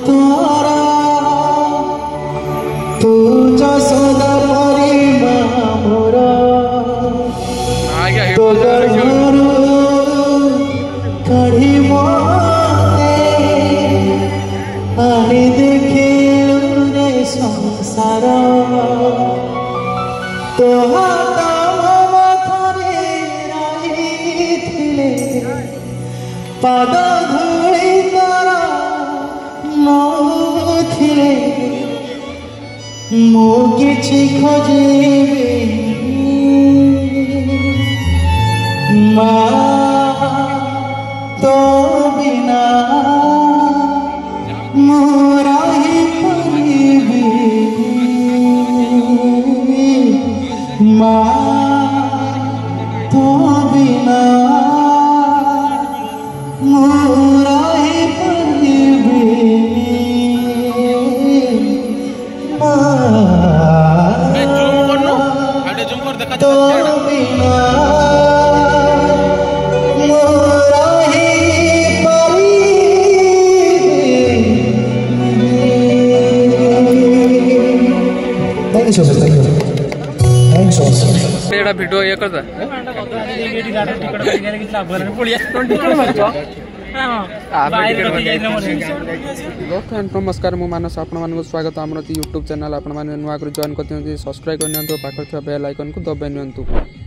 तोरा तू जसोदा परिमा मोर तो गर्भरू काढ़ी मते आनी देखिलु रे संसार तो हाथ मथरे रहिथिले पाद धूली तारा नथिले मु किछि खोजिबि माँ तो बिना मोरा ही परिबि माँ तो बिना मोरा ही परिबि तो बिना वीडियो ये करता नमस्कार मु मानस आपण स्वागत आम यूट्यूब चैनल आपण नुआ जॉइन करते सब्सक्राइब करनी पाखर बेल आइकन को दबाई नि।